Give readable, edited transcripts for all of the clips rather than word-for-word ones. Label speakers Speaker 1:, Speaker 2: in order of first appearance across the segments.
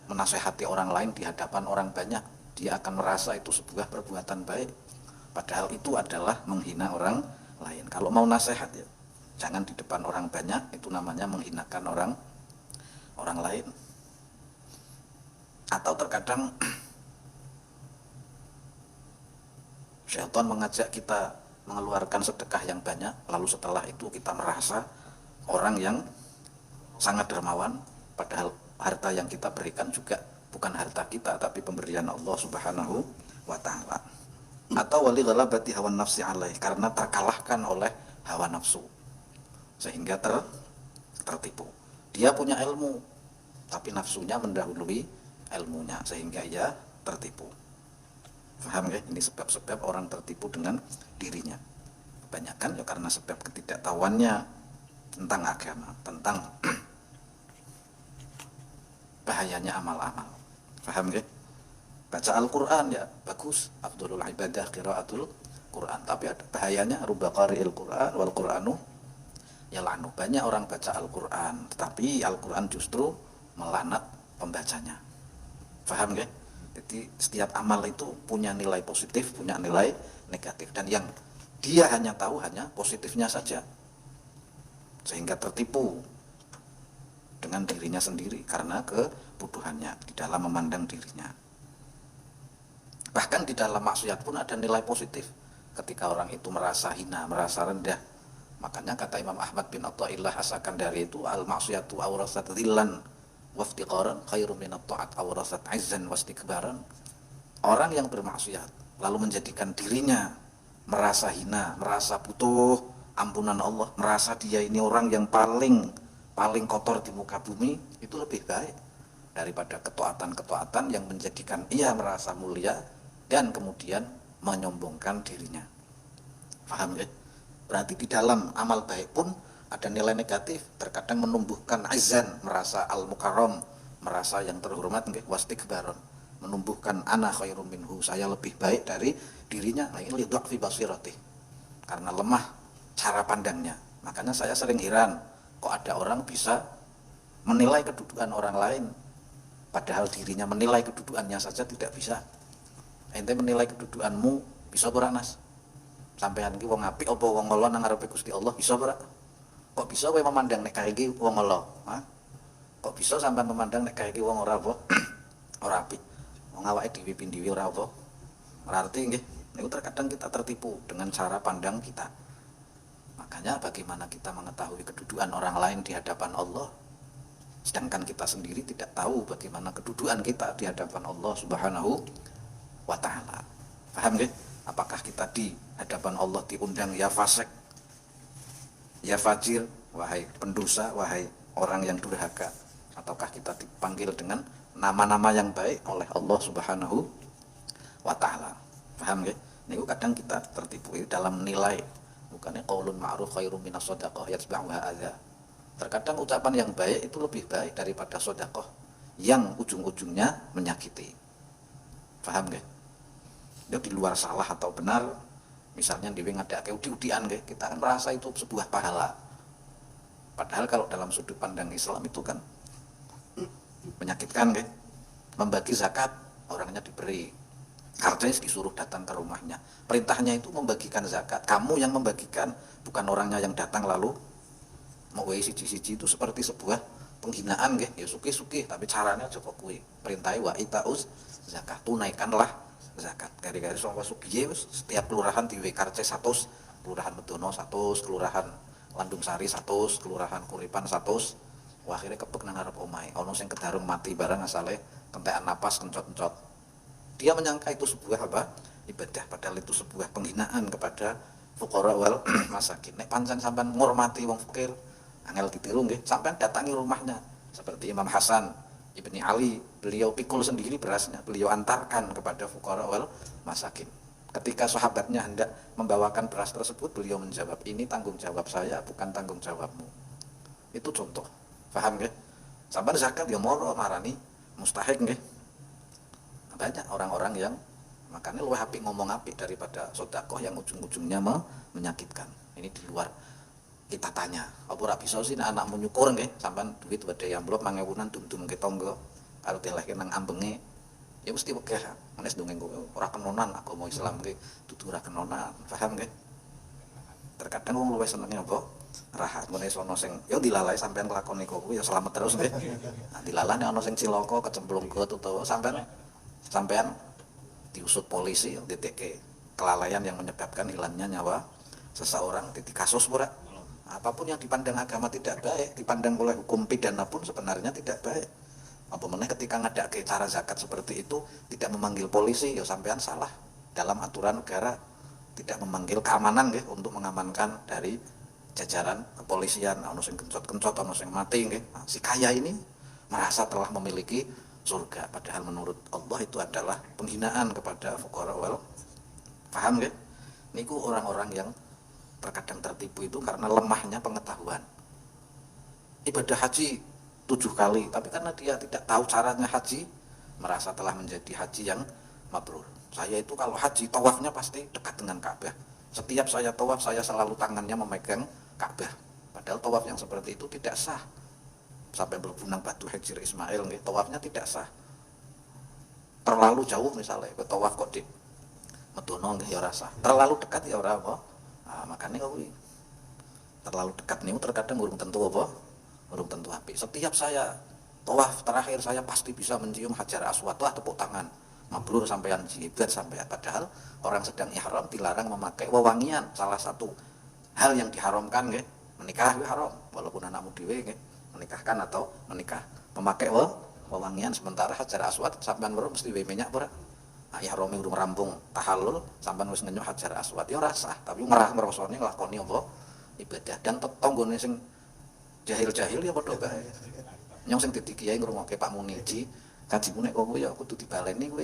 Speaker 1: menasehati orang lain di hadapan orang banyak, dia akan merasa itu sebuah perbuatan baik, padahal itu adalah menghina orang lain. Kalau mau nasihat ya jangan di depan orang banyak, itu namanya menghinakan orang lain. Atau terkadang syaitan mengajak kita mengeluarkan sedekah yang banyak, lalu setelah itu kita merasa orang yang sangat dermawan, padahal harta yang kita berikan juga bukan harta kita, tapi pemberian Allah Subhanahu wa ta'ala. Atau wali ghalabati hawa nafsi alaih, karena terkalahkan oleh hawa nafsu sehingga tertipu. Dia punya ilmu tapi nafsunya mendahului ilmunya sehingga ia tertipu. Paham ya? Ini sebab-sebab orang tertipu dengan dirinya. Kebanyakan ya karena sebab ketidaktahuannya tentang agama, tentang bahayanya amal-amal. Paham ya? Baca Al-Quran ya bagus, afdhalul ibadah qiraatul Quran, tapi ada bahayanya rubba qari'il Quran wal Quranu yal'anu. Banyak orang baca Al-Quran tetapi Al-Quran justru melanat pembacanya. Paham ya? Jadi setiap amal itu punya nilai positif, punya nilai negatif, dan yang dia hanya tahu hanya positifnya saja, sehingga tertipu dengan dirinya sendiri karena kebodohannya di dalam memandang dirinya. Bahkan di dalam maksiat pun ada nilai positif. Ketika orang itu merasa hina, merasa rendah, makanya kata Imam Ahmad bin Athaillah As-Sakandari itu, al-maksiyatu awrasat dhillan waftiqaran khairu minat ta'at awrasat izzan wastikbaran. Orang yang bermaksiat lalu menjadikan dirinya merasa hina, merasa butuh ampunan Allah, merasa dia ini orang yang paling kotor di muka bumi, itu lebih baik daripada ketaatan-ketaatan yang menjadikan ia merasa mulia dan kemudian menyombongkan dirinya. Paham ya? Berarti di dalam amal baik pun ada nilai negatif, terkadang menumbuhkan azan, merasa al-mukarram, merasa yang terhormat, wastikbaron, menumbuhkan ana khairum minhu, saya lebih baik dari dirinya. Nah, ini lidha'fi basirati, karena lemah cara pandangnya. Makanya saya sering heran, kok ada orang bisa menilai kedudukan orang lain padahal dirinya menilai kedudukannya saja tidak bisa. Ente menilai kedudukanmu bisa ora Nas? Sampean iki wong apik apa wong ala nang ngarepe Gusti Allah, bisa ora? Kok bisa kowe memandang nek kae iki wong ala? Kok bisa sampean memandang nek kae iki wong ora apa? Ora apik. Wong awake dhewe pindiwi ora apa? Berarti nggih, niku terkadang kita tertipu dengan cara pandang kita. Makanya bagaimana kita mengetahui kedudukan orang lain di hadapan Allah, sedangkan kita sendiri tidak tahu bagaimana kedudukan kita di hadapan Allah Subhanahu wa ta'ala. Paham nggih? Apakah kita di hadapan Allah diundang ya fasik, ya fajir, wahai pendosa, wahai orang yang durhaka, ataukah kita dipanggil dengan nama-nama yang baik oleh Allah Subhanahu wa ta'ala. Paham nggih? Niku kadang kita tertipu dalam nilai, bukannya qaulun ma'ruf khairum minas shadaqah yatba'uha adza. Terkadang ucapan yang baik itu lebih baik daripada sedekah yang ujung-ujungnya menyakiti. Paham nggih? Dia di luar salah atau benar, misalnya dhewe ngadake udi-udian nggih, kita kan merasa itu sebuah pahala. Padahal kalau dalam sudut pandang Islam itu kan menyakitkan nggih. Membagi zakat, orangnya diberi, artis disuruh datang ke rumahnya. Perintahnya itu membagikan zakat, kamu yang membagikan, bukan orangnya yang datang lalu mau siji-siji. Itu seperti sebuah penghinaan nggih. Ya sugih-sugih tapi caranya coba kuwi. Perintahe wa itauz zakat, tunaikanlah zakat. Gara-gara sapa sugih setiap kelurahan diwe karce 100, kelurahan Medono 100, kelurahan Landung Sari 100, kelurahan Kuripan 100. Wah, akhirnya kepek nang ngarep omahe. Ono sing kedarung mati barang asale kentekan napas kencot-kencot. Dia menyangka itu sebuah apa? Ibadah, padahal itu sebuah penghinaan kepada fuqara wal masakin. Nek pancen sampean ngurmati wong fakir, angel ditiru nggih, sampean datangi rumahnya. Seperti Imam Hasan Ibni Ali, beliau pikul sendiri berasnya, beliau antarkan kepada fuqara wal masakin. Ketika sahabatnya hendak membawakan beras tersebut, beliau menjawab, ini tanggung jawab saya, bukan tanggung jawabmu. Itu contoh. Paham nggih? Sampai zakat ya moro marani mustahik nggih. Banyak orang-orang yang makanya luwih apik ngomong apik daripada sedekah yang ujung-ujungnya menyakitkan. Ini di luar kita tanya, apa ora bisa sih anakmu nyukur nggih, sampean duit wedhe amplop 5.000-an dum-dum ke tangga. karo dilehke nang ambenge ya mesti wegah menes dongeng ora kenonan agama Islam ki dudu ora kenonan, paham nggih? Terkadang wong luwih senenge apa? Rahat. Mene ana sing ya dilalai sampean nglakoni kuwi ya selamat terus nggih. Nah, dilalane ana sing cilaka kecemplung got utawa sampean diusut polisi ditekke kelalaian yang menyebabkan hilangnya nyawa seseorang, titik kasus pura. Apapun yang dipandang agama tidak baik, dipandang oleh hukum pidana pun sebenarnya tidak baik. Apa meneh ketika ngadake cara zakat seperti itu tidak memanggil polisi ya sampean salah. Dalam aturan negara tidak memanggil keamanan nggih untuk mengamankan dari jajaran kepolisian, ana sing kencot-kencot, ana sing mati nggih. Nah, si kaya ini merasa telah memiliki surga, padahal menurut Allah itu adalah penghinaan kepada fuqara wal, paham nggih? Niku orang-orang yang terkadang tertipu itu karena lemahnya pengetahuan. Ibadah haji 7 kali, tapi karena dia tidak tahu caranya haji, merasa telah menjadi haji yang mabrur. Saya itu kalau haji tawafnya pasti dekat dengan Ka'bah. Setiap saya tawaf saya selalu tangannya memegang Ka'bah. Padahal tawaf yang seperti itu tidak sah. Sampai berbunang batu Hijr Ismail nggih, tawafnya tidak sah. Terlalu jauh misalnya, ke tawaf kok di medono nggih ya ora sah. Terlalu dekat ya ora apa. Nah, makanya kuwi terlalu dekat niku terkadang urung tentu apa? Urung tentu apik. Setiap saya tawaf terakhir saya pasti bisa mencium Hajar Aswad, wah tepuk tangan. Mabrur sampean jibat sampean, padahal orang sedang ihram dilarang memakai wewangian. Salah satu hal yang diharamkan nggih, menikah haram walaupun anakmu dhewe nggih, menikahkan atau menikah memakai wewangian, sementara Hajar Aswad sampean weruh mesti wae minyak ora. Nah, ihrame urung rampung tahallul sampean wis ngenyuk Hajar Aswad ya ora sah, tapi ngrasane nglakoni apa ibadah. Dan tetanggane sing jahil-jahil ya padha bae. Nyong sing dadi kiai ngrungokke Pak Muniji kajimu nek kowe ya kudu dibaleni kowe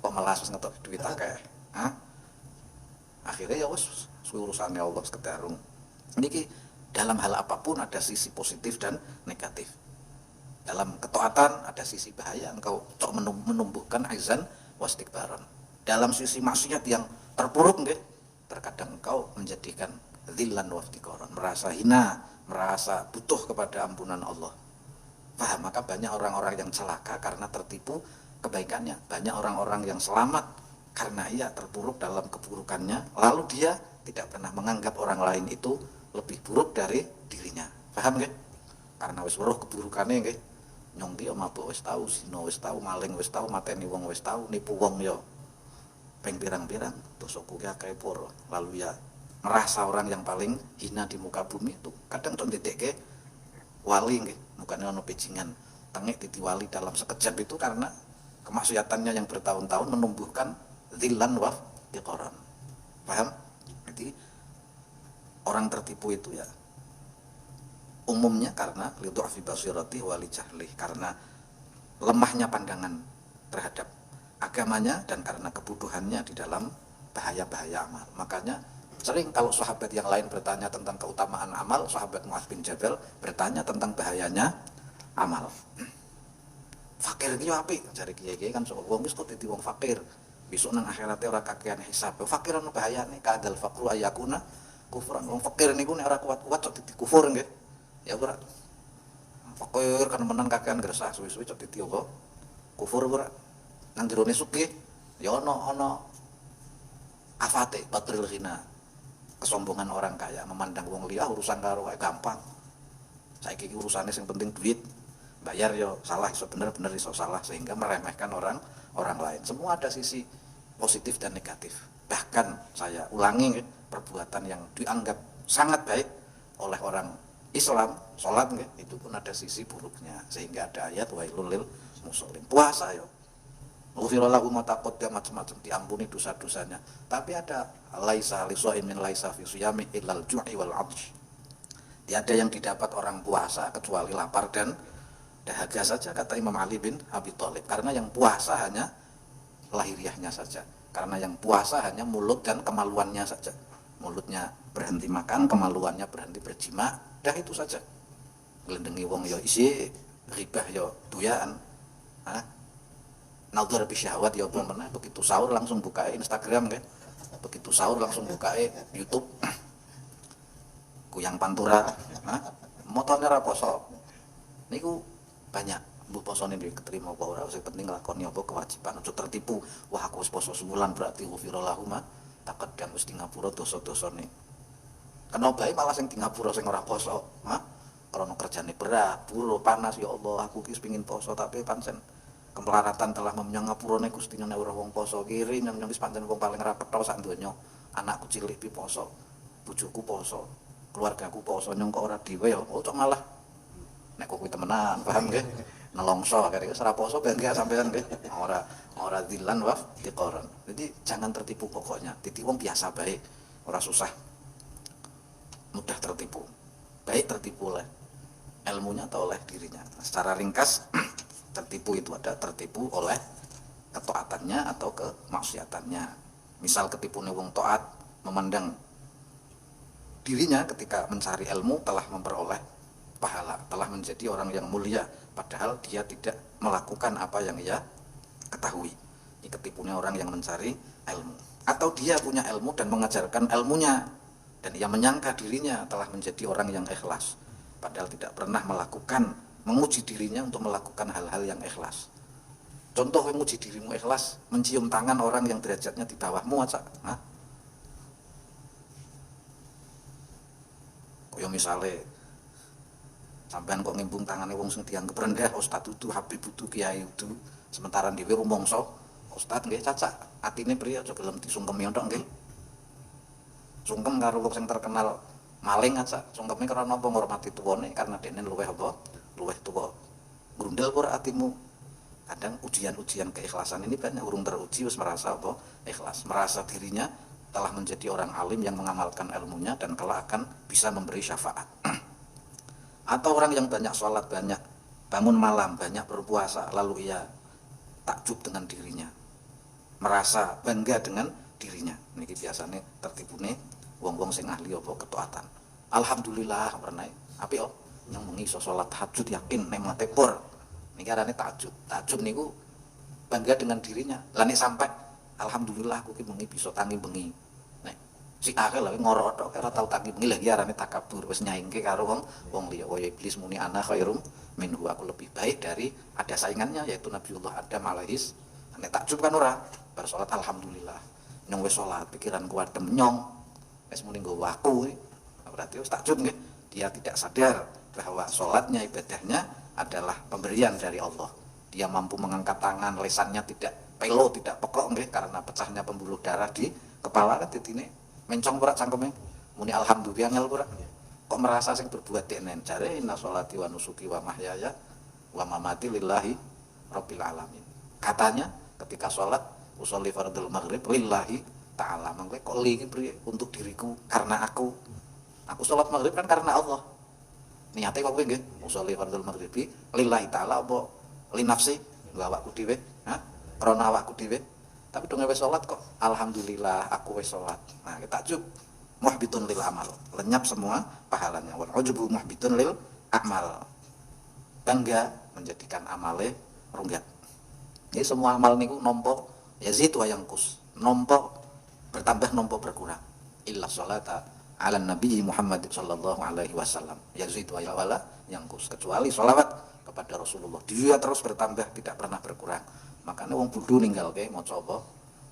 Speaker 1: kok melas wis ngetok duit akeh. Hah? Akhirnya ya wis urusane Allah sekedarung. Niki dalam hal apapun ada sisi positif dan negatif. Dalam ketaatan ada sisi bahaya, engkau menumbuhkan aizan wastikbaran. Dalam sisi maksiat yang terpuruk nggih, terkadang engkau menjadikan dzillan waftiqaran, merasa hina, merasa butuh kepada ampunan Allah. Paham? Maka banyak orang-orang yang celaka karena tertipu kebaikannya. Banyak orang-orang yang selamat karena ia terpuruk dalam keburukannya. Lalu dia tidak pernah menganggap orang lain itu lebih buruk dari dirinya. Paham nggih? Karena wis weruh keburukane nggih. Nyong ki mabuk wis tau, zina wis tau, maling wis tau, mateni wong wis tau, nipu wong ya ping pirang-pirang, dosaku ki akeh pura. Lalu ya merasa orang yang paling hina di muka bumi itu. Kadang tok nditekke wali nggih. Bukan ono pejingan tengik titi wali dalam sekejap itu karena kemaksiatannya yang bertahun-tahun menumbuhkan dzillan wa iqaran. Paham? Jadi orang tertipu itu ya umumnya karena lidhu'fi basirati wa li jahli, karena lemahnya pandangan terhadap agamanya dan karena kebutuhannya di dalam bahaya-bahaya amal. Makanya sering kalau sahabat yang lain bertanya tentang keutamaan amal, sahabat Mu'adz bin Jabal bertanya tentang bahayanya amal. Fakir iki yo apik, jare kiai-kiai kan sok wong wis kok dadi wong fakir. Besok nang akhirate ora kakean hisab. Fakir ono bahayane, kadal faqru ayakuna kufran. Wong fakir niku nek ora kuat-kuat sok dadi kufur nggih. Ya ora. Fakir kan menan kakean gresah suwi-suwi sok dadi apa? Kufur ora. Nang jerone sugih ya ono afate batril ghina. Kesombongan orang kaya, memandang wong liya urusan karo gampang. Saiki urusane sing penting duit. Bayar yo salah, iso bener-bener iso salah, sehingga meremehkan orang lain. Semua ada sisi positif dan negatif. Bahkan saya ulangi, perbuatan yang dianggap sangat baik oleh orang Islam, sholat itu pun ada sisi buruknya, sehingga ada ayat wailul lil musallin. Puasa yo ghufirallahu ma taqaddama, macam-macam diampuni dosa-dosanya. Tapi ada laisa lisaimin laisa fi siyami illal ju'i wal 'atsh. Tiada yang didapat orang puasa kecuali lapar dan dahaga saja, kata Imam Ali bin Abi Thalib. Karena yang puasa hanya lahiriahnya saja. Karena yang puasa hanya mulut dan kemaluannya saja. Mulutnya berhenti makan, kemaluannya berhenti berjima, dah itu saja. Glendengi wong yo isi, ribah yo doyan. Nadhar bi syahwat ya apa meneh, begitu sahur langsung buka Instagram kan. Begitu sahur langsung buka YouTube. Kuyang pantura, motone ra poso. Niku banyak mbok posone dhewe ketrima apa ora, sing penting nglakoni apa kewajiban, aja tertipu. Wah aku wis poso sebulan berarti ghufira lahum taqaddam wis di ngapura dosa-dosane. Kena bae malah sing di ngapura sing ora poso, karena kerjane berat, buruh, panas, ya Allah aku ki pengin poso tapi pancen kemelaratan telah menyang ngapurane Gusti nek ora wong poso kiri nyang wis pancen wong paling ra petho sak donya. Anakku cilik pi poso, bojoku poso, keluargaku poso nyong kok ora dhewe ya, kok malah nek kok kuwi temenan, paham nggih? Nelongso akhirnya ora poso ben gak sampean nggih. Ora dilan wa tiqoran. Jadi jangan tertipu pokoknya. Titi wong biasa baik, ora susah. Mudah tertipu. Baik tertipu oleh ilmunya atau oleh dirinya. Secara ringkas tertipu itu ada tertipu oleh ketaatannya atau kemaksiatannya. Misal ketipune wong taat memandang dirinya ketika mencari ilmu telah memperoleh pahala, telah menjadi orang yang mulia, padahal dia tidak melakukan apa yang ia ketahui. Ini ketipunya orang yang mencari ilmu. Atau dia punya ilmu dan mengajarkan ilmunya, dan ia menyangka dirinya telah menjadi orang yang ikhlas, padahal tidak pernah melakukan, menguji dirinya untuk melakukan hal-hal yang ikhlas. Contoh menguji dirimu ikhlas, mencium tangan orang yang derajatnya di bawahmu aja. Kaya misale sampean kok ngimpung tangane wong sing dianggep rendah, ustaz itu, habib itu, kiai itu, sementara dhewe rumangsa ustaz nggih cacak, atine priye aja gelem disungkemi tok nggih. Sungkem karo wong sing terkenal maling aja, sungkeme karena apa ngormati tuwane karena dene luweh apa? Luweh tuwa. Grundel ora atimu. Kadang ujian-ujian keikhlasan ini banyak urung teruji wis merasa apa? Ikhlas, merasa dirinya telah menjadi orang alim yang mengamalkan ilmunya dan kelak akan bisa memberi syafaat. Atau orang yang banyak sholat, banyak bangun malam, banyak berpuasa, lalu ia takjub dengan dirinya, merasa bangga dengan dirinya. Niki biasanya tertipu nih wong-wong sing ahli apa ketaatan. Alhamdulillah pernah api yang mengiso sholat tahajud yakin nek mate pur. Niki arane takjub. Takjub niku bangga dengan dirinya. Lah nek sampai alhamdulillah aku ki bengi bisa tangi bengi. Nek si akeh lha ngorok tok ora tau tangi bengi, lha iki arane takabur, wis nyaingke karo wong liya. Kaya iblis muni ana khairum minhu, aku lebih baik dari ada saingannya yaitu Nabiullah Adam alaihis. Nek takjub kan ora bar salat alhamdulillah. Nyong wis salat pikiranku adem nyong. Wis muni nggo aku. Berarti wis takjub nggih. Dia tidak sadar bahwa salatnya, ibadahnya adalah pemberian dari Allah. Dia mampu mengangkat tangan, lesannya tidak pelo, tidak pekok nggih karena pecahnya pembuluh darah di kepala kan titine mencong ora cangkeme. Muni alhamdulillah ngel ora. Kok merasa sing berbuat denen jare inna sholati wa nusuki wa mahyaya wa mamati lillahi rabbil alamin. Katanya ketika sholat usolli fardhu maghrib lillahi ta'ala. Mangke kok li untuk diriku karena aku. Aku sholat maghrib kan karena Allah. Niate kok kowe nggih usolli fardhu maghrib lillahi ta'ala apa li nafsi nggo awakku dhewe, krana awakku dhewe. Tapi dong wis sholat kok alhamdulillah aku wis sholat. Nah, kita takjub muhbitun lil amal, lenyap semua pahalanya. Wal ujubu muhbitun lil amal, bangga menjadikan amale runggat. Jadi semua amal niku nompo yazid wa yanqus, nompo bertambah nompo berkurang. Illa sholata ala nabi Muhammad sallallahu alaihi wasallam yazid wa yanqus, kecuali sholawat kepada Rasulullah dia terus bertambah tidak pernah berkurang. Makanya wong bodho ninggal ke maca apa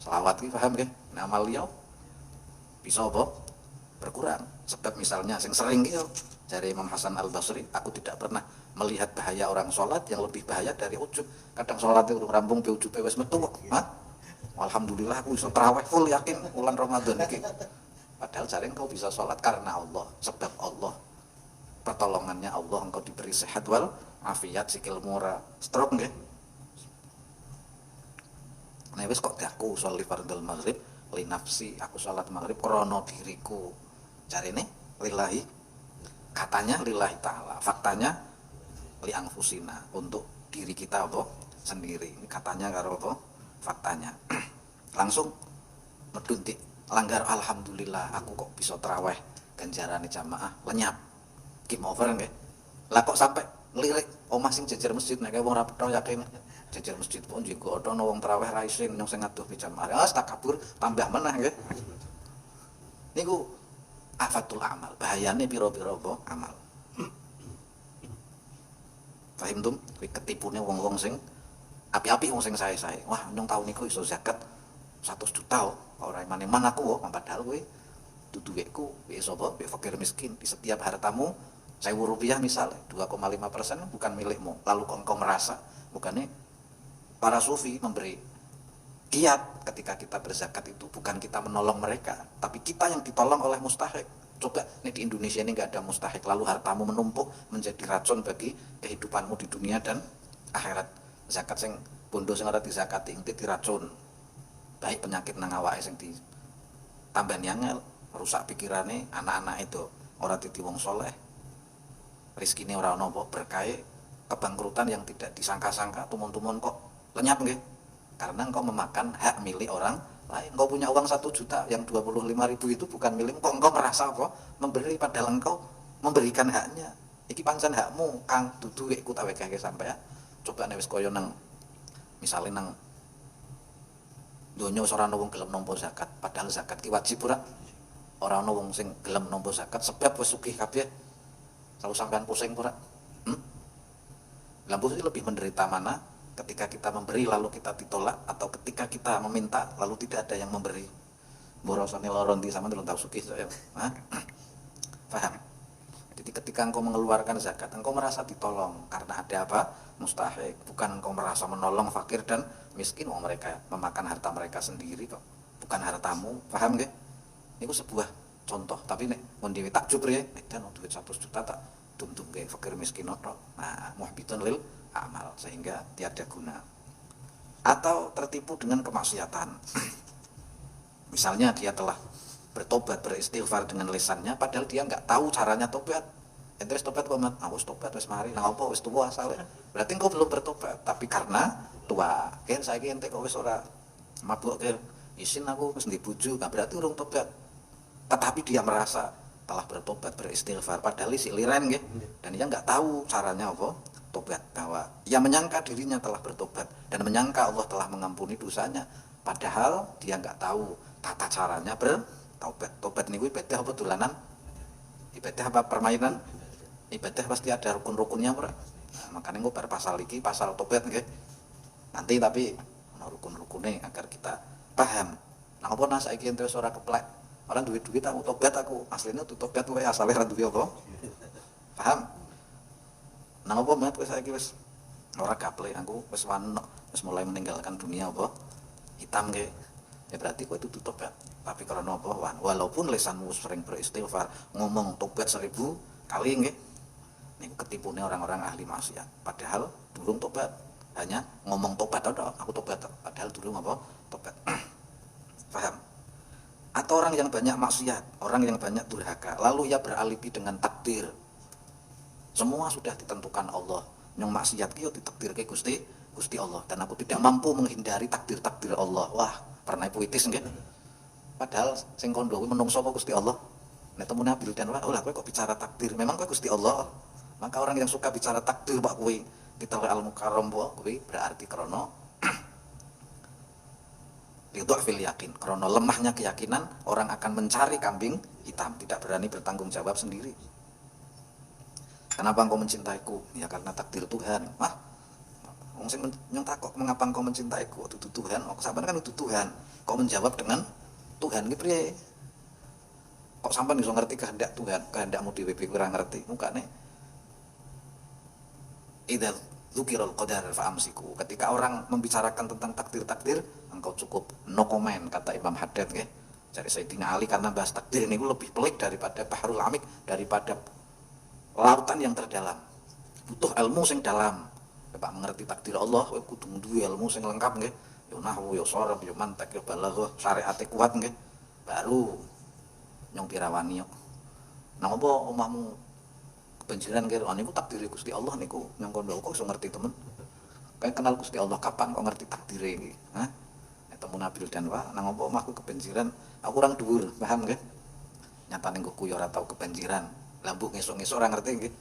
Speaker 1: selawat ki paham nggih. Nah amal liya bisa apa berkurang. Sebab misalnya sing sering ki dari Imam Hasan Al-Basri, aku tidak pernah melihat bahaya orang sholat yang lebih bahaya dari ujub. Kadang sholat itu rampung pe ujube wis metu kok. Alhamdulillah aku iso tarawih full yakin bulan Ramadan iki. Padahal jare engkau bisa sholat karena Allah, sebab Allah, pertolongannya Allah, engkau diberi sehat wal afiat, sikilmu ora stroke nggih. Nah wis kok aku sholli fardhul maghrib li nafsi, aku sholat maghrib krana diriku. Jarine lillahi, katanya lillahi ta'ala, faktanya li anfusina, untuk diri kita apa sendiri. Ini katanya karo apa faktanya. Langsung meduntik langgar alhamdulillah aku kok bisa tarawih ganjarane jamaah lenyap. Game over nggih. Lah kok sampai ngelirik omah sing jejer masjid nek wong ra petho yakin jejer masjid pun juga ana wong tarawih ra isin nyong sing ngaduh jamaah. Takabur tambah meneh nggih. Niku afatul amal, bahayane pira-pira apa amal. Paham tum? Kuwi ketipune wong-wong sing api-api wong sing sae-sae. Wah, nyong tau niku iso zakat 100 juta ora iman-iman aku padahal kuwi duweku iso apa? Fakir miskin. Di setiap hartamu 1.000 rupiah misalnya 2,5% bukan milikmu. Lalu engkau merasa bukannya para sufi memberi kiat ketika kita berzakat itu bukan kita menolong mereka, tapi kita yang ditolong oleh mustahik. Coba nih di Indonesia ini nggak ada mustahik, lalu hartamu menumpuk menjadi racun bagi kehidupanmu di dunia dan akhirat. Zakat sing bondo sing ora dizakati inti diracun. Baik penyakit nang awake sing di tambani angel, rusak pikirane anak-anak itu, ora dadi wong soleh. Rezekine ora ono apa berkahe, kebangkrutan yang tidak disangka-sangka, tumun-tumun kok lenyap nggih. Karena engkau memakan hak milik orang lain. Engkau punya uang 1 juta, yang 25.000 itu bukan milikmu. Kok engkau merasa apa? Memberi, padahal engkau memberikan haknya. Iki pancen hakmu, kang dudu duitku tak wekehke sampean. Coba nek wis kaya nang misale nang donya wis ora ana wong gelem nampa zakat, padahal zakat ki wajib ora? Ora ana wong sing gelem nampa zakat sebab wis sugih kabeh. Kalau sampean pusing ora? Lampu itu lebih menderita mana? Ketika kita memberi lalu kita ditolak, atau ketika kita meminta lalu tidak ada yang memberi. Borosane loron di sama belum tahu sugih saya. Paham? Jadi ketika engkau mengeluarkan zakat, engkau merasa ditolong karena ada apa? Mustahik. Bukan engkau merasa menolong fakir dan miskin. Mereka memakan harta mereka sendiri kok. Bukan hartamu. Paham nggih? Ini sebuah contoh. Tapi nek mun dhewe takjub ya, nek dan duit 100 juta tak dum-dum ke fakir miskin tok. Nah, muhbitun lil amal, sehingga tiada guna. Atau tertipu dengan kemaksiatan. Misalnya dia telah bertobat, beristighfar dengan lisannya, padahal dia nggak tahu caranya tobat. Ente wis tobat kok, wis tobat wis mari, nang apa wis tuwa asale. Berarti engkau belum bertobat, tapi karena tua. Ken saiki ente kok wis ora mabuk ke isin aku wis ndek bojo, berarti urung tobat. Tetapi dia merasa telah bertobat, beristighfar, padahal isi liren nggih. Dan dia nggak tahu caranya apa? Tobat, bahwa ia menyangka dirinya telah bertobat dan menyangka Allah telah mengampuni dosanya, padahal dia nggak tahu tata caranya bertobat. Tobat niku ibadah apa dolanan? Ibadah apa permainan? Ibadah pasti ada rukun-rukunnya ora? Nah, makanya gue bar pasal iki pasal tobat nggih. Nanti tapi ana rukun-rukune agar kita paham. Nah apa nak saiki ente wis ora keplek. Orang duit-duit aku tobat aku. Aslinya tuh tobat kowe asale ra duwe apa? Paham? Nang apa mat wis saiki wis ora gaple aku wis wanok wis mulai meninggalkan dunia apa hitam nggih. Ya berarti kowe itu tobat. Tapi karena apa? Walaupun lisanmu sering beristighfar, ngomong tobat 1000 kali nggih. Niku ketipune orang-orang ahli maksiat. Padahal durung tobat. Hanya ngomong tobat tok, aku tobat. Padahal durung apa? Tobat. Paham? Atau orang yang banyak maksiat, orang yang banyak durhaka, lalu ia beralibi dengan takdir. Semua sudah ditentukan Allah. Yang maksiat ki yo ditakdirke Gusti Allah, dan aku tidak mampu menghindari takdir-takdir Allah. Wah, pernah puitis nggih. Padahal sing kondo kuwi menungso apa Gusti Allah. Nek temu Nabil dan wah, kowe kok bicara takdir. Memang kowe Gusti Allah. Maka orang yang suka bicara takdir Pak kuwi kita al-mukarram kuwi berarti krana ridho fil yakin. Krana lemahnya keyakinan, orang akan mencari kambing hitam, tidak berani bertanggung jawab sendiri. Kenapa engkau mencintaiku? Ya karena takdir Tuhan. Wah, wong sing takok mengapa engkau mencintaiku? Itu Tuhan. Kok sampean kan itu Tuhan. Kok menjawab dengan Tuhan ki priye? Kok sampean iso ngerti kehendak Tuhan? Kehendakmu dhewe kurang ngerti. Mukane idza dzukirul qadar fa amsiku. Ketika orang membicarakan tentang takdir-takdir, engkau cukup no comment, kata Imam Haddad nggih. Jadi Sayyidina Ali karena bahas takdir niku lebih pelik daripada Bahrul Amik, daripada lautan yang terdalam. Butuh ilmu sing dalam. Bapak mengerti takdir Allah, kowe kudu duwe ilmu sing lengkap nggih. Yo nahwu, yo sharaf, yo mantek, yo balaghah, syariate kuat nggih. Baru nyong pirawani yo. Nang apa omahmu kebanjiran kira niku takdir Gusti Allah niku nyong kono kok iso ngerti temen. Kayak kenal Gusti Allah kapan kok ngerti takdire iki? Hah? Nek temu Nabil dan wah nang apa omahku kebanjiran, aku orang dhuwur, paham nggih? Nyatane kok yo ora tau kebanjiran. Lambung ngesuk-ngesuk ora ngerti nggih.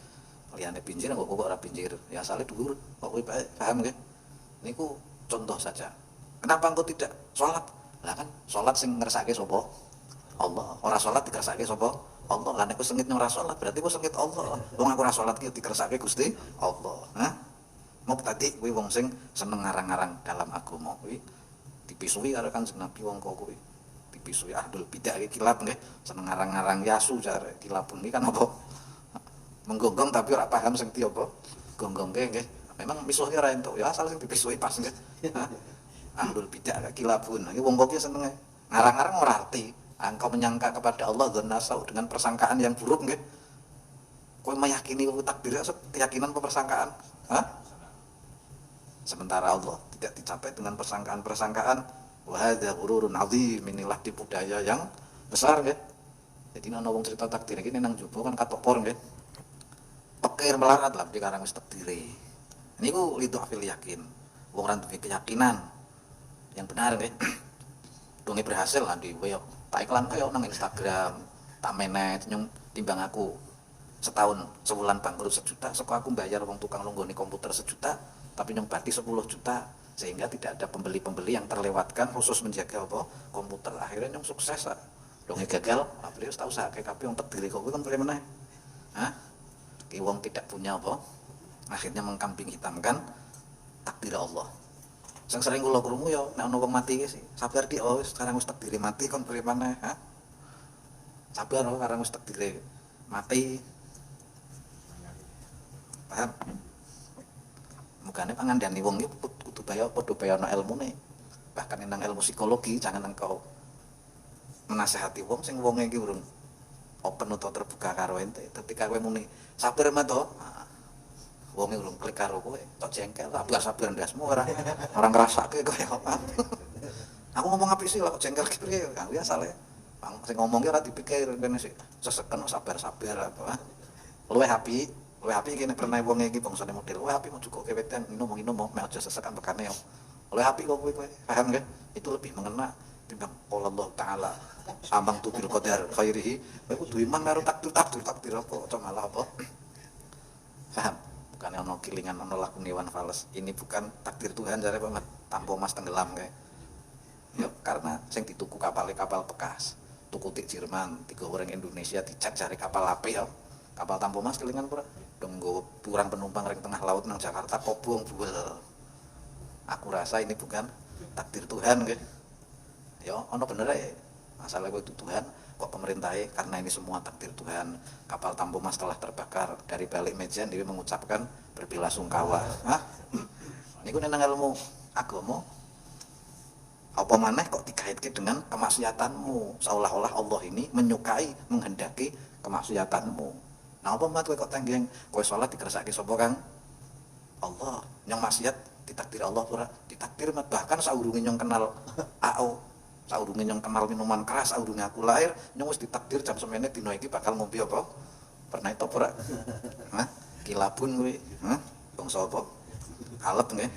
Speaker 1: Liyane pinjir kok ora pinjir. Ya asale dhuwur, kok kowe paham nggih? Niku contoh saja. Kenapa engkau tidak sholat? Lah kan sholat sing ngersake sapa? Allah. Ora sholat dikersake sapa? Allah. Lah nek kowe sengit ora sholat berarti kowe sengit Allah. Wong aku ora sholat ki dikersake Gusti Allah. Hah? mubtadi kuwi wong sing seneng ngarang-ngarang dalam agama kuwi dipisui karo Kanjeng Nabi wong kok kuwi. Dipisui ahlul bidah iki kilap nggih, seneng ngarang-ngarang yasu jare kilapun iki kan apa? Menggonggong tapi ora paham sing di apa? Gonggongke nggih. Memang misuh ora entuk ya asal sing dipisui pas nggih. Ahlul bidah kilapun. Iki wong kok ki senenge ngarang-ngarang ora arti. Engkau menyangka kepada Allah dzanna sau dengan persangkaan yang buruk nggih. Kowe meyakini takdir keyakinan persangkaan. Hah? Sementara Allah tidak dicapai dengan persangkaan-persangkaan. Wa hadza ghururun 'adzim, inilah tipu daya yang besar nggih. Jadi ana wong cerita takdir iki nang jaba kan katok por nggih. Pikir melarat lah dikarang wis takdire. Niku lidu afil yakin. Wong ora duwe keyakinan yang benar nggih. Donge berhasil lah di koyo tak iklan koyo nang Instagram, tak menet nyung timbang aku. Setahun sebulan bangkrut 1 juta, seko aku bayar wong tukang longgoni komputer 1 juta. Tapi nyempati 10 juta sehingga tidak ada pembeli-pembeli yang terlewatkan khusus menjaga apa komputer. Akhirnya yang sukses lah dong gagal beliau tahu sak kabeh wong terdiri kok kan boleh meneh. Hah? Ki wong tidak punya apa akhirnya mengkambing hitamkan takdir Allah. Sing sering kula krungu ya nek ana wong mati iki sabar di oh sekarang wis takdire mati kon boleh meneh. Hah? Sabar oh sekarang wis takdire mati. Paham? Mukane pangandani wong iki kudu padha bayana ilmune. Bahkan nang ilmu psikologi jangan engkau menasehati wong sing wonge iki urung open atau terbuka karo ente. Ketika kowe muni sabar mah to. Wonge urung klik karo kowe, tok jengkel, sabar ndasmu ora ngrasake kowe apa. Aku ngomong apik sih kok jengkel ki piye ya biasa le. Sing ngomong ki ora dipikir kene sik seseken sabar-sabar apa. Luwih apik iki nek pernah wong iki bangsane model. Luwih apik mau cukup kewetan ngomong mek aja sesekan bekane yo. Luwih apik kok kowe paham nggih? Itu lebih mengena timbang qala Allah taala ambang tu bil qadar khairihi. Kowe kudu iman karo takdir apa aja malah apa. Paham? Bukan ana kilingan ana lagu Iwan Fals. Ini bukan takdir Tuhan jare Pak tanpa mas tenggelam kae. Ya karena sing dituku kapal bekas. Tuku tik Jerman, tiga orang Indonesia dicat cari kapal apik ya. Kapal tanpa mas kelingan pura. Donggo kurang penumpang ring tengah laut nang Jakarta kobong buel. Aku rasa ini bukan takdir Tuhan nggih. Ya ana bener ae. Masalah itu Tuhan kok pemerintahnya karena ini semua takdir Tuhan. Kapal tanpa mas telah terbakar. Dari balik meja dia mengucapkan berbelasungkawa. Hah? Niku nang ilmu agama apa maneh kok dikaitkan dengan kemaksiatanmu seolah-olah Allah ini menyukai menghendaki kemaksiatanmu. Nah apa mat kowe kok tenggeng kowe salat dikersake sapa Kang? Allah. Yang maksiat ditakdir Allah ora ditakdir mat bahkan saurunge nyong kenal AO, saurunge nyong kenal minuman keras, saurunge aku lahir nyong wis ditakdir jam semene dina iki bakal ngombe apa? Pernah itu ora? Hah? Kilabun kowe. Hah? Bangsa apa? Kalep nggih.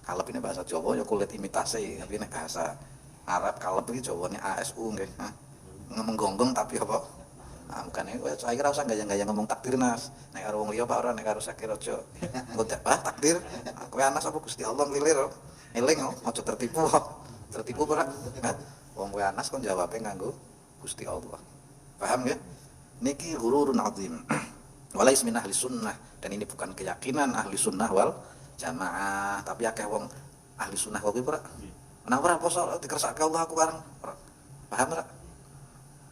Speaker 1: Kalep ini bahasa Jawa ya kulit imitasi, tapi nek bahasa Arab kalep iki Jawane ASU nggih. Hah? Ngomong tapi apa? Bukan kowe saya kira usah gaya-gaya ngomong takdir Nas. Nek karo wong liya Pak ora nek karo sakira aja. Engko takdir. Kowe anas apa Gusti Allah nglilir. Eling aja tertipu. Tertipu ora? Wong kowe anas kon jawabe nganggo Gusti Allah. Paham ya? Niki ghururun azim. Walais min ahli sunnah dan ini bukan keyakinan ahli sunnah wal jamaah, tapi akeh wong ahli sunnah kok ora. Nang ora poso dikersake Allah aku bareng. Paham ora?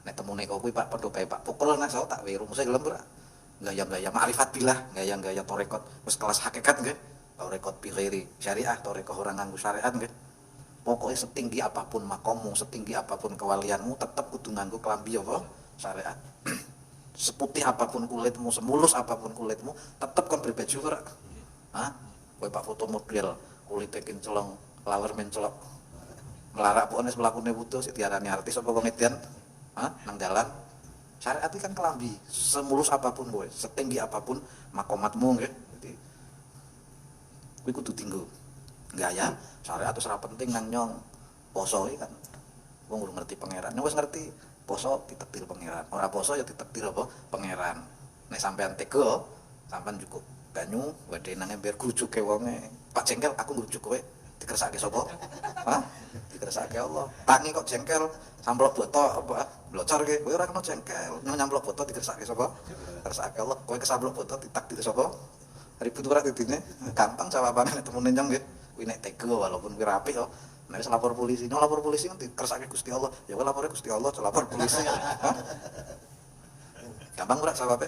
Speaker 1: Nek temune kok kuwi Pak padha bae Pak pukul nang saya tak wiru mesti gelem ora. Gaya-gaya ma'rifat billah, gaya-gaya tarekat wis kelas hakikat nggih. Tarekat bi ghairi syariah, tarekat orang nganggo syariat nggih. Pokoknya setinggi apapun makommu, setinggi apapun kewalianmu tetap kudu nganggo klambi apa? Syariat. Seputih apapun kulitmu, semulus apapun kulitmu, tetap kon berbaju ora. Hah? Kowe Pak foto model kulite kinclong, lawer mencolok. Melarak pokoknya selakune wudu sik diarani artis apa komedian. Hah? Nang dalan. Syariat iki kan kelambi, semulus apapun kowe, setinggi apapun makomatmu nggih. Jadi kowe kudu tinggo. Gaya syariat wis ora penting nang nyong. Poso iki kan wong urung ngerti pangeran. Nek wis ngerti poso ditakdir pangeran. Ora poso ya ditakdir apa? Pangeran. Nek sampean tega, sampean cukup banyu wedhe nang ember grujuke wonge. Pak jengkel aku ngrujuk kowe dikersake sapa? Hah? Dikersake Allah. Tangi kok jengkel, samplok botok apa? Blocor ki, kowe ora kena jengkel. Nyamplok botok dikersake sapa? Dikersake Allah. Kowe kesamplok botok ditakdir sapa? Ribut ora didine. Gampang jawabane temune nyong nggih. Kuwi nek tega walaupun kuwi rapi kok. Nek wis lapor polisi, no lapor polisi kan dikersake Gusti Allah. Ya kok lapore Gusti Allah, aja lapor polisi. Hah? Gampang ora jawabe?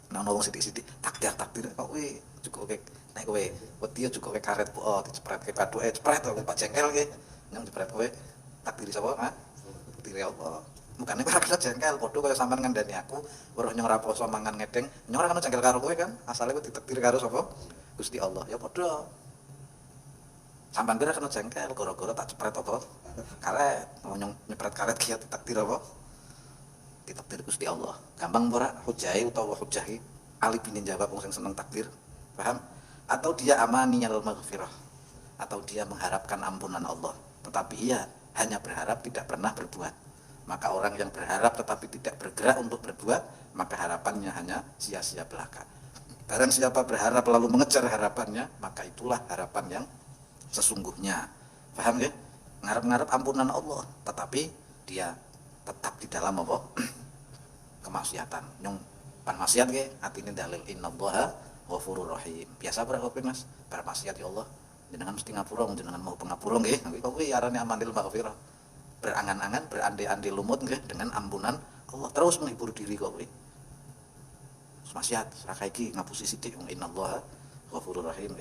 Speaker 1: Nah, wong sithik-sithik takdir kok kuwi cukup nek kowe wedi cukup karet dicepretke bathuke cepret kok Pak jengkel nggih. Nyong jepret kowe takdir sapa? Hah? Takdir Allah. Mukane ora kena jengkel, padha kaya sampean ngandani aku, weruh nyong ora poso mangan ngedeng, nyong ora kena jengkel karo kowe kan. Asale kowe ditakdir karo sapa? Gusti Allah. Ya padha. Sampean kira kena jengkel gara-gara tak cepret apa? Karet, nyong nyepret karet ki ditakdir apa? Ditakdir Gusti Allah. Gampang ora hujahi utawa hujahi alibine jawab wong sing seneng takdir. Paham? Atau dia amaniyal maghfirah. Atau dia mengharapkan ampunan Allah, tetapi ia hanya berharap tidak pernah berbuat. Maka orang yang berharap tetapi tidak bergerak untuk berbuat, maka harapannya hanya sia-sia belaka. Barang siapa berharap lalu mengejar harapannya, maka itulah harapan yang sesungguhnya. Paham ya? Ngarep-ngarep ampunan Allah, tetapi dia tetap di dalam apa? Kemaksiatan. Nyong pan maksiat ge atine dalil innallaha ghafurur rahim. Biasa ora kowe Mas, bar maksiat ya Allah. Jenengan mesti ngapura, jenengan mau pengapura nggih. Kuwi arane amanil maghfirah. Berangan-angan, berandai-andai lumut nggih dengan ampunan Allah. Terus menghibur diri kok kowe. Maksiat, saka iki ngapusi sithik wong innallaha ghafurur rahim.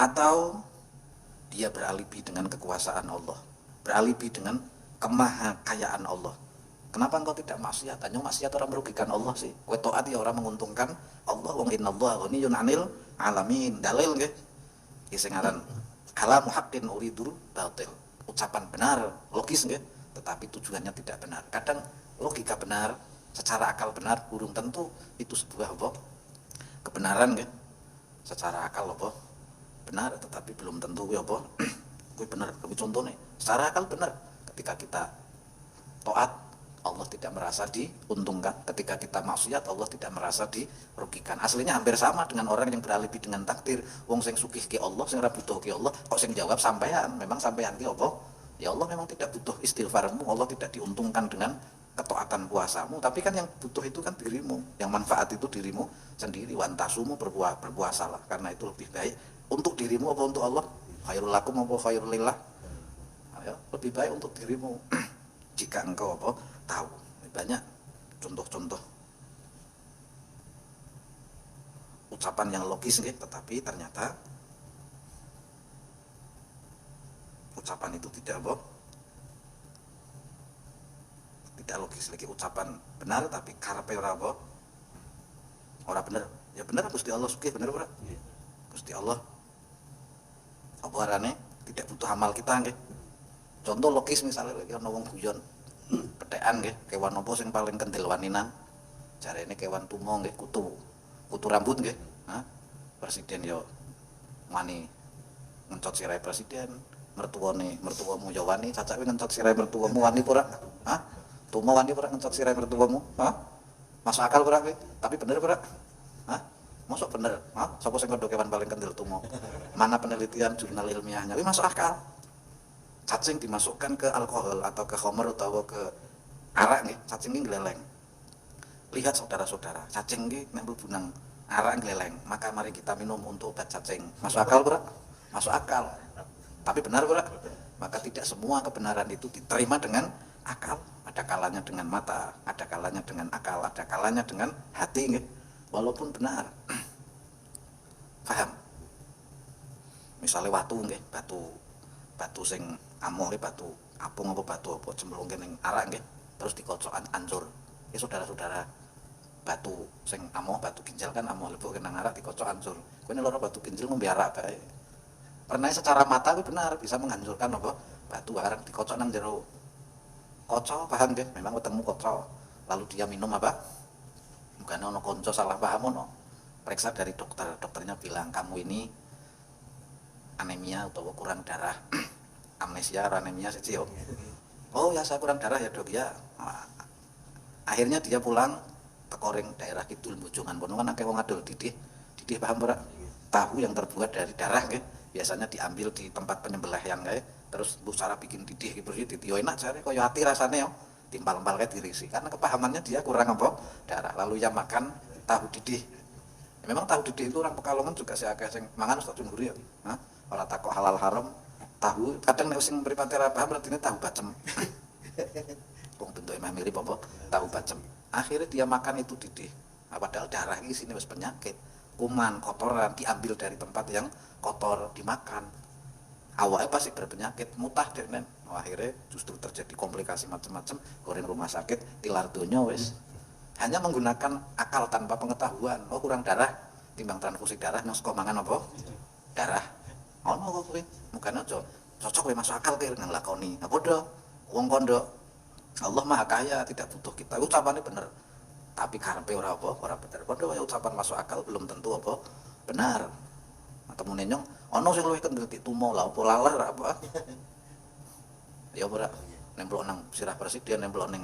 Speaker 1: Atau dia beralibi dengan kekuasaan Allah, beralibi dengan kemahakayaan Allah. Kenapa engkau tidak maksiat? Hanya maksiat orang merugikan Allah sih. Kowe taat ya orang menguntungkan Allah. Wong innallaha ghaniyun 'anil alamin. Dalil nggih. Iki sing aran kalamu haqqin uridul batil. Ucapan benar, logis nggih, tetapi tujuannya tidak benar. Kadang logika benar, secara akal benar, burung tentu itu sebuah apa? Kebenaran nggih. Secara akal apa? Benar, tetapi belum tentu kuwi apa? Kuwi bener. Kuwi contone. Secara akal benar. Ketika kita taat, Allah tidak merasa diuntungkan. Ketika kita maksiat, Allah tidak merasa dirugikan. Aslinya hampir sama dengan orang yang beralibi dengan takdir. Wong sing sugih ke Allah, sing ora butuh ke Allah, kok sing jawab sampean. Memang sampean ki apa? Ya Allah memang tidak butuh istighfarmu, Allah tidak diuntungkan dengan ketaatan puasamu, tapi kan yang butuh itu kan dirimu. Yang manfaat itu dirimu sendiri. Wantasumu berpuasalah, karena itu lebih baik untuk dirimu apa untuk Allah? Khairul lakum apa khairul lillah? Ya, lebih baik untuk dirimu. Jika engkau apa? Tahu. Banyak contoh-contoh ucapan yang logis nggih, tetapi ternyata ucapan itu tidak apa? Tidak logis. Lagi ucapan benar tapi karepe ora apa? Ora bener. Ya bener Gusti Allah sugih, bener ora? Gusti Allah apa arane tidak butuh amal kita nggih. Contoh logis misalnya lagi ana wong guyon petekan nggih, kewan apa sing paling kendel waninan? Jarene kewan tumo nggih, kutu rambut nggih. Hah? Presiden yo wani ngencot sirahe presiden, mertuamu yo wani, cacake ngencot sirahe mertuamu wani ora? Hah? Tumo wani ora ngencot sirahe mertuamu? Hah? Masuk akal ora kowe? Tapi bener ora? Hah? Masuk bener? Hah? Sapa sing kodho kewan paling kendel tumo? Mana penelitian jurnal ilmiahnya? Kuwi masuk akal. Cacing dimasukkan ke alkohol atau ke khamr atau ke arak nih, cacing ini geleleng. Lihat saudara-saudara, cacing ini nempel bunang arak geleleng, maka mari kita minum untuk obat cacing. Masuk akal ora? Masuk akal. Tapi benar ora? Maka tidak semua kebenaran itu diterima dengan akal. Ada kalanya dengan mata, ada kalanya dengan akal, ada kalanya dengan hati nih. Walaupun benar. Paham? Misalnya watu nggih, batu sing amoh batu apung apa batu apa cemplungke ning arak nggih terus dikocok ancur. Ya saudara-saudara, batu sing amoh, batu ginjal kan amoh lebuke nang arak dikocok ancur. Kowe lara batu ginjal ngombe arak bae. Pernah secara mata kuwi benar bisa menghancurkan apa? Batu arak dikocok nang jero kocok, paham nggih? Memang wetengmu kocok. Lalu dia minum apa? Bukan ono konco salah paham ono. Periksa dari dokter, dokternya bilang kamu ini anemia atau kurang darah. Amnesia, anemia sih. Oh ya saya kurang darah ya dok ya. Nah, akhirnya dia pulang tekoring daerah kidul Bojongan Pono kan akeh wong adol didih paham ora? Tahu yang terbuat dari darah nggih. Biasanya diambil di tempat penyembelih yang kayak terus bu cara bikin didih bersih didih enak jare koyo ati rasane yo. Timpal-empal kayak dirisi karena kepahamannya dia kurang apa? Darah. Lalu ya makan tahu didih. Memang tahu didik itu orang Pekalongan juga si akeh sing mangan Ustaz Jumhuri ya. Hah? Ora takok halal haram. Tahu kadang nek sing mripate ra paham artine tahu bacem. Wong bentuke mah mirip apa? Tahu bacem. Akhirnya dia makan itu didih. Nah, padahal darah ini sini wis penyakit. Kuman, kotoran diambil dari tempat yang kotor dimakan. Awalnya pasti berpenyakit, mutah deh nen. Akhirnya justru terjadi komplikasi macam-macam, goreng rumah sakit, tilar donya wis. Hanya menggunakan akal tanpa pengetahuan. Oh kurang darah, timbang transfusi darah nang saka mangan apa? Darah. Ono kok kowe, mukane aja cocok kowe masuk akal kowe nang lakoni. Apa do? Wong kondo. Allah Maha Kaya, tidak butuh kita. Ucapannya bener. Tapi karepe ora apa? Ora bener. Padha kaya ucapan masuk akal belum tentu apa? Benar. Atau nenyong, ono sing luwih kendel tumo lah apa laler apa? Ya ora nemplok nang sirah presiden, nemplok ning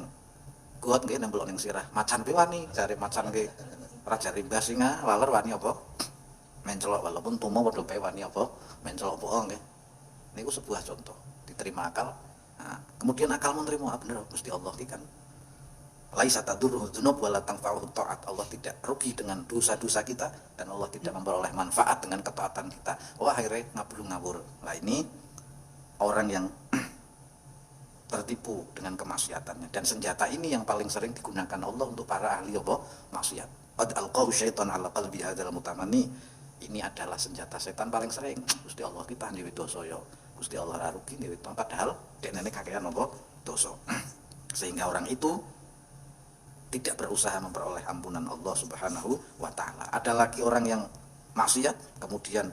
Speaker 1: got nggih, nemplok ning sirah macan pe wani, jare macan nggih Raja Rimba singa laler wani apa? Mencelok walaupun tumo padha pe wani apa? Mencelok apa nggih. Niku sebuah contoh, diterima akal. Nah, kemudian akal menerima bener mesti Allah kan. Laisa tadurruhu dzunub wala tanfa'uhu ta'at. Allah tidak rugi dengan dosa-dosa kita dan Allah tidak memperoleh manfaat dengan ketaatan kita. Wah akhirnya ngabur-ngabur. Nah ini orang yang tertipu dengan kemaksiatannya, dan senjata ini yang paling sering digunakan Allah untuk para ahli apa? Maksiat. Qad alqahu syaitan ala qalbi hadzal mutamanni. Ini adalah senjata setan paling sering. Gusti Allah kita ndewe dosa ya. Gusti Allah ra rugi ndewe padahal dekne kakean apa? Dosa. Sehingga orang itu tidak berusaha memperoleh ampunan Allah Subhanahu wa ta'ala. Ada lagi orang yang maksiat kemudian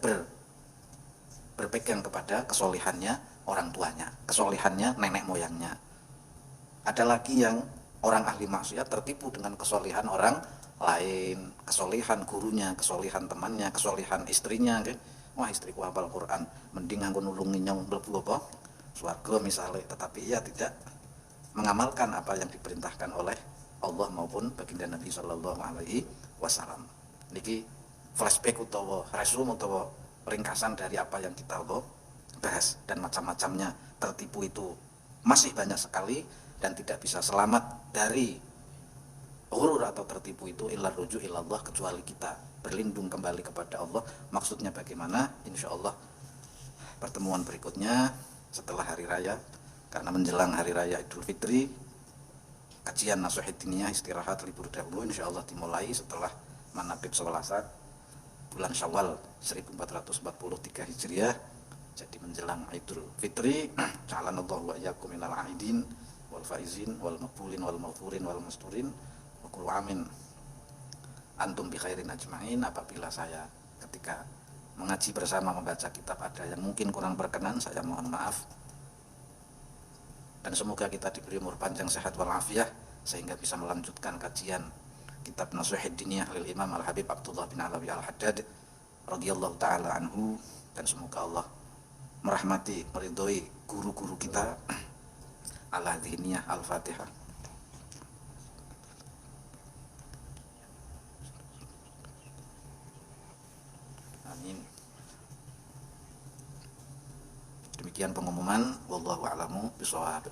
Speaker 1: berpegang kepada kesolehannya orang tuanya, kesolehannya nenek moyangnya. Ada lagi yang orang ahli maksiat tertipu dengan kesolehan orang lain, kesolehan gurunya, kesolehan temannya, kesolehan istrinya. Wah istriku hafal Quran, mending aku nulungi nyong mlebu apa? Swarga misalnya, tetapi ia tidak mengamalkan apa yang diperintahkan oleh Allah maupun baginda Nabi Sallallahu Alaihi Wasallam. Niki flashback utawa resume utawa ringkasan dari apa yang kita bahas, dan macam-macamnya tertipu itu masih banyak sekali dan tidak bisa selamat dari ghurur atau tertipu itu illa ruju ilallah, kecuali kita berlindung kembali kepada Allah. Maksudnya bagaimana? Insya Allah pertemuan berikutnya setelah hari raya, karena menjelang hari raya Idul Fitri, kajian Nasuhid Diniyah istirahat libur dahulu, insya Allah dimulai setelah manaqib sholat bulan Syawal 1443 Hijriah. Jadi menjelang Idul Fitri, ja'alanallahu wa iyyakum minal aidin wal faizin wal maqbulin wal maghfurin wal masturin wa kullu amin antum bi khairin ajmain. Apabila saya ketika mengaji bersama membaca kitab ada yang mungkin kurang berkenan, saya mohon maaf. Dan semoga kita diberi umur panjang, sehat walafiat sehingga bisa melanjutkan kajian kitab Nasuhid Diniyah lil Imam Al-Habib Abdullah bin Alawi Al-Haddad radhiyallahu taala anhu. Dan semoga Allah merahmati, meridhoi guru-guru kita. Al-Hadiniyah Al-Fatihah. Amin. Demikian pengumuman, wallahu a'lamu bishawab.